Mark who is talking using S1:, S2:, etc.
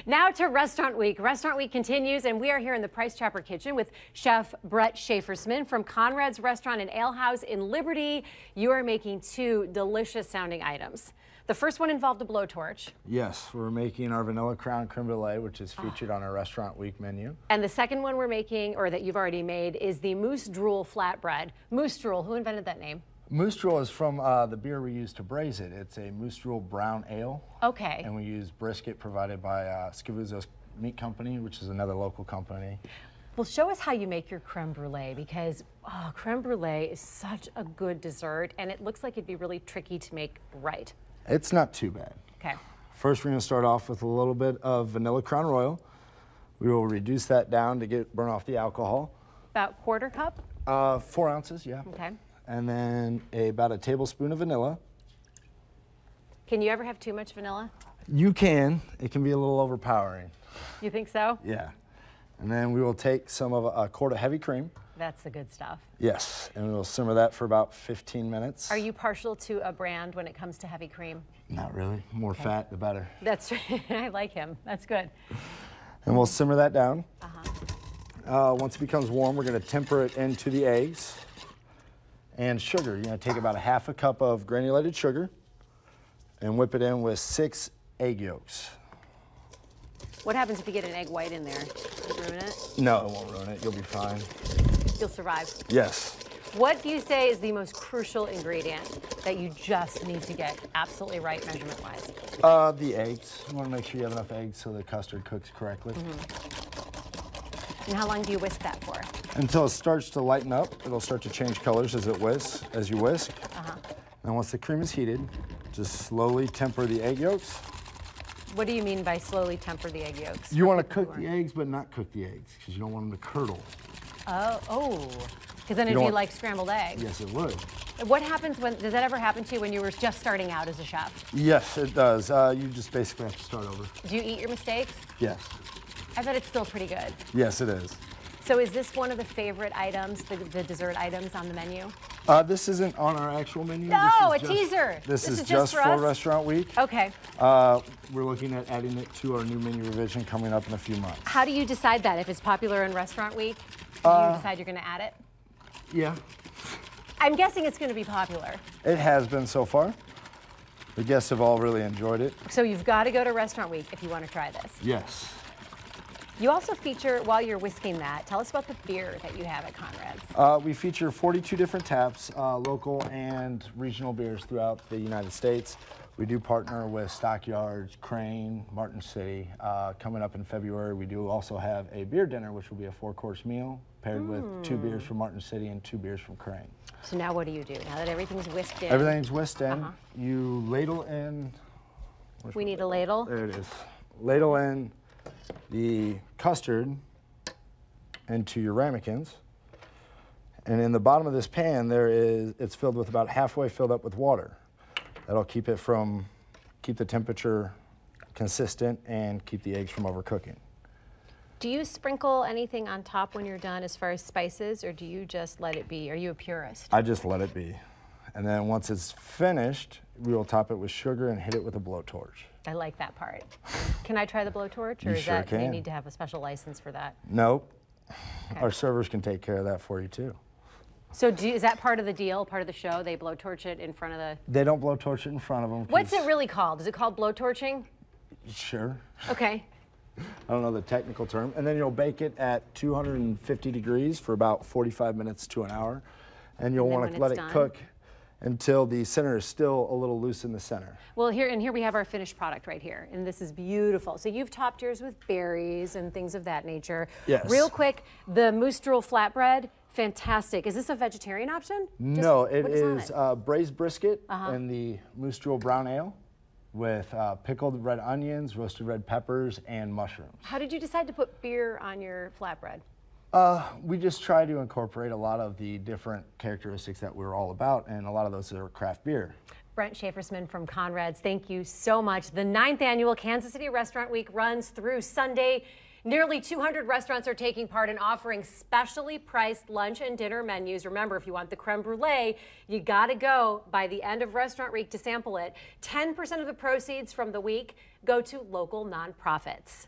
S1: Now to Restaurant Week. Restaurant Week continues, and we are here in the Price Chopper kitchen with Chef Brett Schafersman from Conrad's Restaurant and Alehouse in Liberty. You are making two delicious sounding items. The first one involved a blowtorch.
S2: Yes, we're making our vanilla crown creme brulee, which is featured on our Restaurant Week menu.
S1: And the second one we're making, or that you've already made, is the Moose Drool Flatbread. Moose Drool, who invented that name?
S2: Moose Drool is from the beer we use to braise it. It's a Moose Drool brown ale.
S1: Okay.
S2: And we use brisket provided by Scavuzzo's Meat Company, which is another local company.
S1: Well, show us how you make your creme brulee, because creme brulee is such a good dessert, and it looks like it'd be really tricky to make right.
S2: It's not too bad.
S1: Okay.
S2: First, we're going to start off with a little bit of vanilla Crown Royal. We will reduce that down to burn off the alcohol.
S1: About quarter cup?
S2: 4 ounces, yeah.
S1: Okay.
S2: And then about a tablespoon of vanilla.
S1: Can you ever have too much vanilla?
S2: You can. It can be a little overpowering.
S1: You think so?
S2: Yeah. And then we will take some of a quart of heavy cream.
S1: That's the good stuff.
S2: Yes, and we will simmer that for about 15 minutes.
S1: Are you partial to a brand when it comes to heavy cream?
S2: Not really. More fat, the better.
S1: That's I like him. That's good.
S2: And we'll simmer that down. Once it becomes warm, we're going to temper it into the eggs and sugar. You're going to take about a half a cup of granulated sugar and whip it in with 6 egg yolks.
S1: What happens if you get an egg white in there? Does it ruin it?
S2: No, it won't ruin it. You'll be fine.
S1: You'll survive.
S2: Yes.
S1: What do you say is the most crucial ingredient that you just need to get absolutely right measurement-wise?
S2: The eggs. You want to make sure you have enough eggs so the custard cooks correctly.
S1: And how long do you whisk that for?
S2: Until it starts to lighten up. It'll start to change colors as you whisk. And once the cream is heated, just slowly temper the egg yolks.
S1: What do you mean by slowly temper the egg yolks?
S2: You want to cook the eggs, but not cook the eggs, because you don't want them to curdle.
S1: Because then it'd be like scrambled eggs.
S2: Yes, it would.
S1: What happens does that ever happen to you when you were just starting out as a chef?
S2: Yes, it does. You just basically have to start over.
S1: Do you eat your mistakes?
S2: Yes.
S1: I bet it's still pretty good.
S2: Yes, it is.
S1: So is this one of the favorite items, the dessert items on the menu?
S2: This isn't on our actual menu.
S1: No, a teaser.
S2: This is just for Restaurant Week.
S1: Okay.
S2: We're looking at adding it to our new menu revision coming up in a few months.
S1: How do you decide that? If it's popular in Restaurant Week, do you decide you're going to add it?
S2: Yeah.
S1: I'm guessing it's going to be popular.
S2: It has been so far. The guests have all really enjoyed it.
S1: So you've got to go to Restaurant Week if you want to try this.
S2: Yes.
S1: You also feature, while you're whisking that, tell us about the beer that you have at Conrad's.
S2: We feature 42 different taps, local and regional beers throughout the United States. We do partner with Stockyards, Crane, Martin City. Coming up in February, we do also have a beer dinner, which will be a 4-course meal paired with 2 beers from Martin City and 2 beers from Crane.
S1: So now what do you do? Now that everything's whisked in?
S2: Everything's whisked in. You ladle in.
S1: We need a ladle?
S2: There it is. Ladle in the custard into your ramekins, and in the bottom of this pan it's filled with about halfway filled up with water. That'll keep the temperature consistent and keep the eggs from overcooking.
S1: Do you sprinkle anything on top when you're done as far as spices, or do you just let it be? Are you a purist?
S2: I just let it be. And then once it's finished, we will top it with sugar and hit it with a blowtorch.
S1: I like that part. Can I try the blowtorch, or do you need to have a special license for that?
S2: Nope.
S1: Okay.
S2: Our servers can take care of that for you too.
S1: So is that part of the deal, part of the show? They blowtorch it in front of the...
S2: They don't blowtorch it in front of them.
S1: What's it really called? Is it called blowtorching?
S2: Sure.
S1: Okay.
S2: I don't know the technical term. And then you'll bake it at 250 degrees for about 45 minutes to an hour. And you'll want to let it cook until the center is still a little loose in the center.
S1: Well, here we have our finished product right here, and this is beautiful. So you've topped yours with berries and things of that nature.
S2: Yes.
S1: Real quick, the Moose Drool Flatbread, fantastic. Is this a vegetarian option?
S2: No, it is braised brisket and the Moose Drool brown ale with pickled red onions, roasted red peppers, and mushrooms.
S1: How did you decide to put beer on your flatbread?
S2: We just try to incorporate a lot of the different characteristics that we're all about, and a lot of those are craft beer.
S1: Brett Schafersman from Conrad's, thank you so much. The 9th annual Kansas City Restaurant Week runs through Sunday, Nearly 200 restaurants are taking part in offering specially priced lunch and dinner menus. Remember, if you want the creme brulee, you got to go by the end of Restaurant Week to sample it. 10% of the proceeds from the week go to local nonprofits.